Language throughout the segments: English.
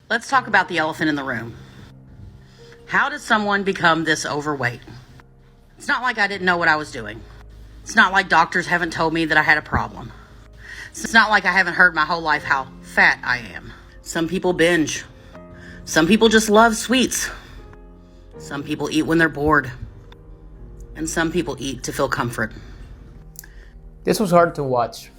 Let's talk about the elephant in the room. How did someone become this overweight? It's not like I didn't know what I was doing. It's not like doctors haven't told me that I had a problem. It's not like I haven't heard my whole life how fat I am. Some people binge. Some people just love sweets. Some people eat when they're bored. And some people eat to feel comfort. This was hard to watch,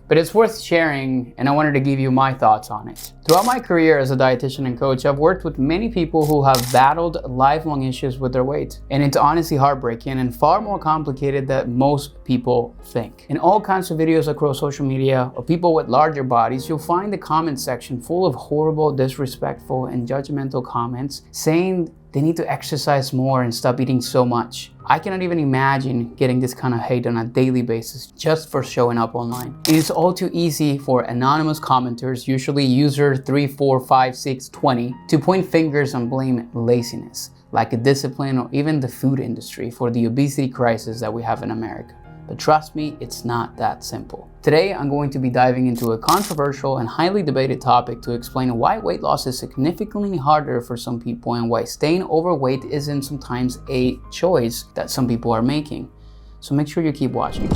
but it's worth sharing, and I wanted to give you my thoughts on it. Throughout my career as a dietitian and coach, I've worked with many people who have battled lifelong issues with their weight. And it's honestly heartbreaking and far more complicated than most people think. In all kinds of videos across social media of people with larger bodies, you'll find the comment section full of horrible, disrespectful, and judgmental comments saying they need to exercise more and stop eating so much. I cannot even imagine getting this kind of hate on a daily basis just for showing up online. It is all too easy for anonymous commenters, usually user 3, 4, 5, 6, 20, to point fingers and blame laziness, lack of discipline, or even the food industry for the obesity crisis that we have in America. But trust me, it's not that simple. Today, I'm going to be diving into a controversial and highly debated topic to explain why weight loss is significantly harder for some people and why staying overweight isn't sometimes a choice that some people are making. So make sure you keep watching.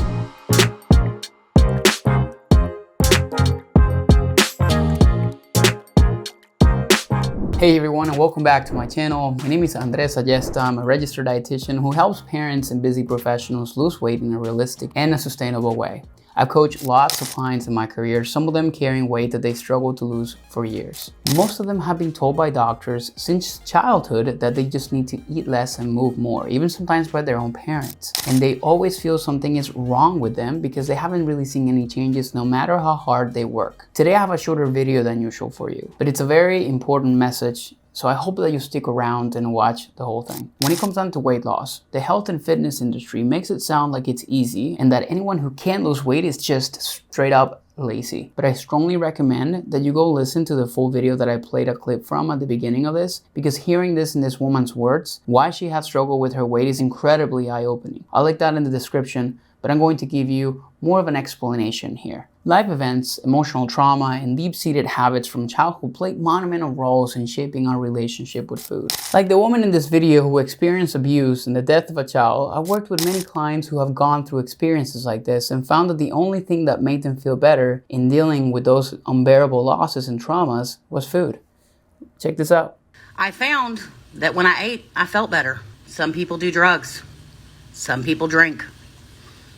Hey everyone, and welcome back to my channel. My name is Andres Ayesta. I'm a registered dietitian who helps parents and busy professionals lose weight in a realistic and a sustainable way. I've coached lots of clients in my career, some of them carrying weight that they struggled to lose for years. Most of them have been told by doctors since childhood that they just need to eat less and move more, even sometimes by their own parents. And they always feel something is wrong with them because they haven't really seen any changes no matter how hard they work. Today I have a shorter video than usual for you, but it's a very important message. So I hope that you stick around and watch the whole thing. When it comes down to weight loss, the health and fitness industry makes it sound like it's easy and that anyone who can't lose weight is just straight up lazy. But I strongly recommend that you go listen to the full video that I played a clip from at the beginning of this, because hearing this in this woman's words, why she has struggled with her weight, is incredibly eye-opening. I'll link that in the description, but I'm going to give you more of an explanation here. Life events, emotional trauma, and deep-seated habits from childhood play monumental roles in shaping our relationship with food. Like the woman in this video who experienced abuse and the death of a child, I've worked with many clients who have gone through experiences like this and found that the only thing that made them feel better in dealing with those unbearable losses and traumas was food. Check this out. I found that when I ate, I felt better. Some people do drugs. Some people drink.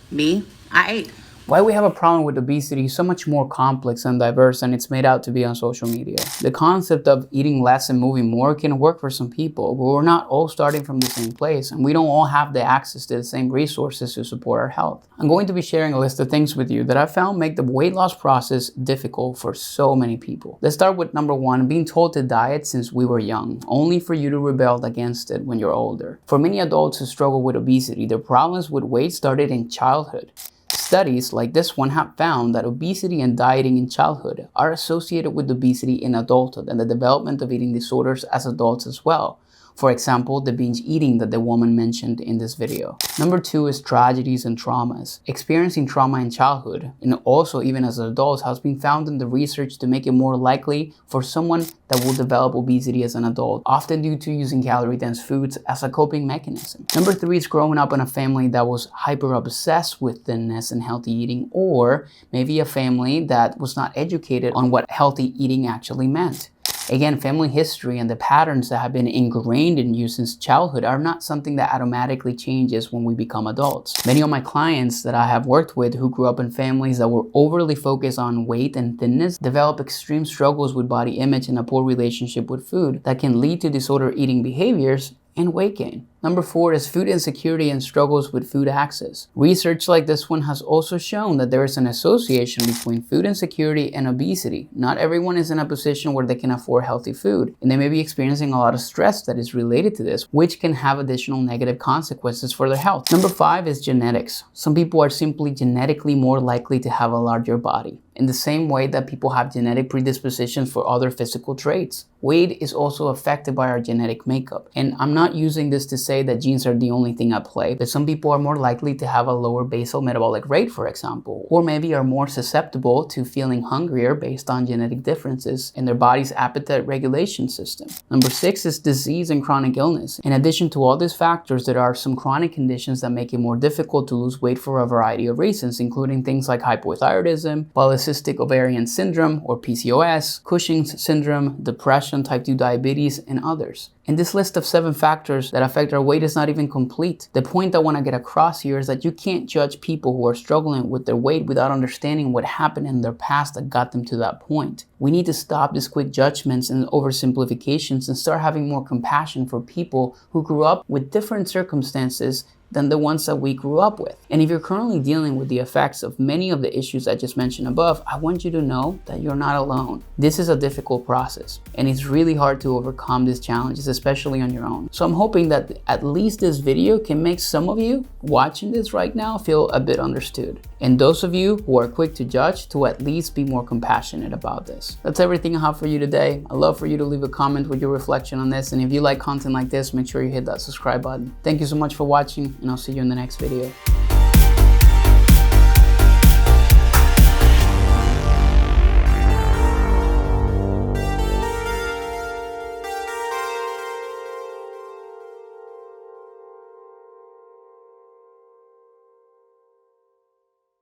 Me, I ate. Why we have a problem with obesity is so much more complex and diverse than it's made out to be on social media. The concept of eating less and moving more can work for some people, but we're not all starting from the same place, and we don't all have the access to the same resources to support our health. I'm going to be sharing a list of things with you that I found make the weight loss process difficult for so many people. Let's start with number 1, being told to diet since we were young, only for you to rebel against it when you're older. For many adults who struggle with obesity, their problems with weight started in childhood. Studies like this one have found that obesity and dieting in childhood are associated with obesity in adulthood and the development of eating disorders as adults as well. For example, the binge eating that the woman mentioned in this video. Number 2 is tragedies and traumas. Experiencing trauma in childhood, and also even as adults, has been found in the research to make it more likely for someone that will develop obesity as an adult, often due to using calorie-dense foods as a coping mechanism. Number 3 is growing up in a family that was hyper-obsessed with thinness and healthy eating, or maybe a family that was not educated on what healthy eating actually meant. Again, family history and the patterns that have been ingrained in you since childhood are not something that automatically changes when we become adults. Many of my clients that I have worked with who grew up in families that were overly focused on weight and thinness develop extreme struggles with body image and a poor relationship with food that can lead to disordered eating behaviors and weight gain. Number 4 is food insecurity and struggles with food access. Research like this one has also shown that there is an association between food insecurity and obesity. Not everyone is in a position where they can afford healthy food, and they may be experiencing a lot of stress that is related to this, which can have additional negative consequences for their health. Number 5 is genetics. Some people are simply genetically more likely to have a larger body. in the same way that people have genetic predispositions for other physical traits. Weight is also affected by our genetic makeup. And I'm not using this to say that genes are the only thing at play, but some people are more likely to have a lower basal metabolic rate, for example, or maybe are more susceptible to feeling hungrier based on genetic differences in their body's appetite regulation system. Number 6 is disease and chronic illness. In addition to all these factors, there are some chronic conditions that make it more difficult to lose weight for a variety of reasons, including things like hypothyroidism, polycystic ovarian syndrome or PCOS, Cushing's syndrome, depression, type 2 diabetes, and others. And this list of 7 factors that affect our weight is not even complete. The point I want to get across here is that you can't judge people who are struggling with their weight without understanding what happened in their past that got them to that point. We need to stop these quick judgments and oversimplifications and start having more compassion for people who grew up with different circumstances than the ones that we grew up with. And if you're currently dealing with the effects of many of the issues I just mentioned above, I want you to know that you're not alone. This is a difficult process, and it's really hard to overcome these challenges, especially on your own. So I'm hoping that at least this video can make some of you watching this right now feel a bit understood. And those of you who are quick to judge to at least be more compassionate about this. That's everything I have for you today. I'd love for you to leave a comment with your reflection on this. And if you like content like this, make sure you hit that subscribe button. Thank you so much for watching, and I'll see you in the next video.